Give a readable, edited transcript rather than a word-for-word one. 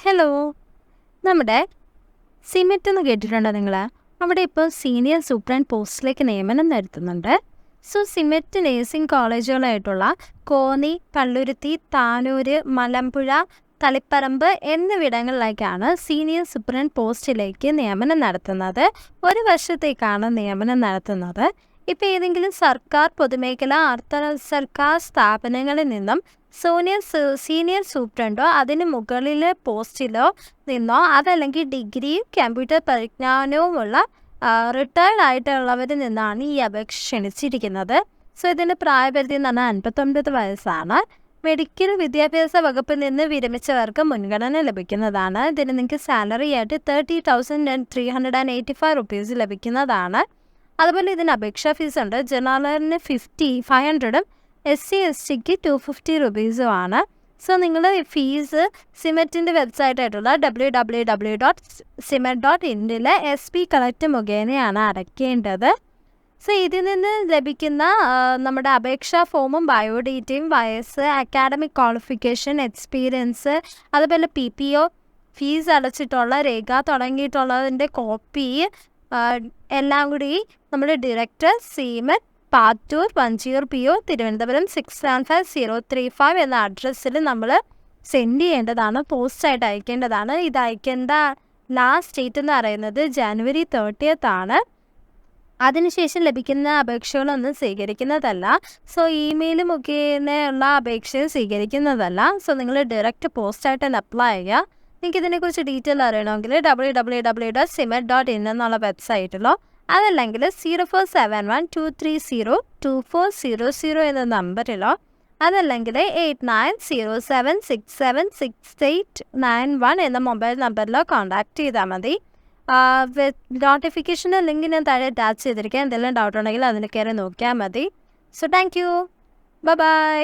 Hello, നമ്മുടെ സിമെറ്റ് എന്ന് കേട്ടിട്ടുണ്ടോ നിങ്ങൾ? അവിടെ ഇപ്പോൾ സീനിയർ സൂപ്രണ്ട് പോസ്റ്റിലേക്ക് നിയമനം നടത്തുന്നുണ്ട്. സോ സിമെറ്റ് നേഴ്സിംഗ് കോളേജുകളായിട്ടുള്ള കോന്നി, പള്ളുരുത്തി, താനൂര്, മലമ്പുഴ, തളിപ്പറമ്പ് എന്നിവിടങ്ങളിലേക്കാണ് സീനിയർ സൂപ്രണ്ട് പോസ്റ്റിലേക്ക് നിയമനം നടത്തുന്നത്. 1 വർഷത്തേക്കാണ് നിയമനം നടത്തുന്നത്. ഇപ്പോൾ ഏതെങ്കിലും സർക്കാർ, പൊതുമേഖല, അർധസർക്കാർ സ്ഥാപനങ്ങളിൽ നിന്നും സീനിയർ സൂപ്രണ്ടോ അതിന് മുകളിലെ പോസ്റ്റിലോ നിന്നോ അതല്ലെങ്കിൽ ഡിഗ്രിയും കമ്പ്യൂട്ടർ പരിജ്ഞാനവുമുള്ള റിട്ടയർഡ് ആയിട്ടുള്ളവരിൽ നിന്നാണ് ഈ അപേക്ഷ ക്ഷണിച്ചിരിക്കുന്നത്. സോ ഇതിൻ്റെ പ്രായപരിധി എന്ന് പറഞ്ഞാൽ 59 വയസ്സാണ്. മെഡിക്കൽ വിദ്യാഭ്യാസ വകുപ്പിൽ നിന്ന് വിരമിച്ചവർക്ക് മുൻഗണന ലഭിക്കുന്നതാണ്. ഇതിന് നിങ്ങൾക്ക് സാലറി ആയിട്ട് 30,385 റുപ്പീസ് ലഭിക്കുന്നതാണ്. അതുപോലെ ഇതിന് അപേക്ഷാ ഫീസ് ഉണ്ട്. ജനറലിന് 500ഉം SC/STക്ക് 250 റുപ്പീസുമാണ്. സോ നിങ്ങൾ ഫീസ് സിമെറ്റിൻ്റെ വെബ്സൈറ്റായിട്ടുള്ള www.simet.in-ലെ SP കളക്ട് മുഖേനയാണ് അടയ്ക്കേണ്ടത്. സോ ഇതിൽ നിന്ന് ലഭിക്കുന്ന നമ്മുടെ അപേക്ഷാ ഫോമും ബയോഡേറ്റയും വയസ്സ്, അക്കാഡമിക് ക്വാളിഫിക്കേഷൻ, എക്സ്പീരിയൻസ്, അതുപോലെ PPO, ഫീസ് അടച്ചിട്ടുള്ള രേഖ തുടങ്ങിയിട്ടുള്ളതിൻ്റെ കോപ്പി എല്ലാം കൂടി നമ്മുടെ ഡയറക്ടർ സിമെറ്റ്, പാറ്റൂർ, വഞ്ചിയൂർ PO, തിരുവനന്തപുരം 675035 എന്ന അഡ്രസ്സിൽ നമ്മൾ സെൻഡ് ചെയ്യേണ്ടതാണ്. പോസ്റ്റായിട്ട് അയക്കേണ്ടതാണ്. ഇത് അയക്കേണ്ട ലാസ്റ്റ് ഡേറ്റ് എന്ന് പറയുന്നത് January 30th ആണ്. അതിനുശേഷം ലഭിക്കുന്ന അപേക്ഷകളൊന്നും സ്വീകരിക്കുന്നതല്ല. സോ ഇമെയിൽ മുഖേനയുള്ള അപേക്ഷയും സ്വീകരിക്കുന്നതല്ല. സോ നിങ്ങൾ ഡയറക്റ്റ് പോസ്റ്റായിട്ട് തന്നെ അപ്ലൈ ചെയ്യുക. നിങ്ങൾക്ക് ഇതിനെക്കുറിച്ച് ഡീറ്റെയിൽ അറിയണമെങ്കിൽ www.simet.in എന്നുള്ള വെബ്സൈറ്റിലോ അതല്ലെങ്കിൽ 0471230240 എന്ന നമ്പറിലോ അതല്ലെങ്കിൽ 8907676891 എന്ന മൊബൈൽ നമ്പറിലോ കോൺടാക്ട് ചെയ്താൽ മതി. നോട്ടിഫിക്കേഷൻ്റെ ലിങ്ക് ഞാൻ താഴെ അറ്റാച്ച് ചെയ്തിരിക്കാം. എന്തെങ്കിലും ഡൗട്ട് ഉണ്ടെങ്കിൽ അതിന് കയറി നോക്കിയാൽ മതി. So thank you, by.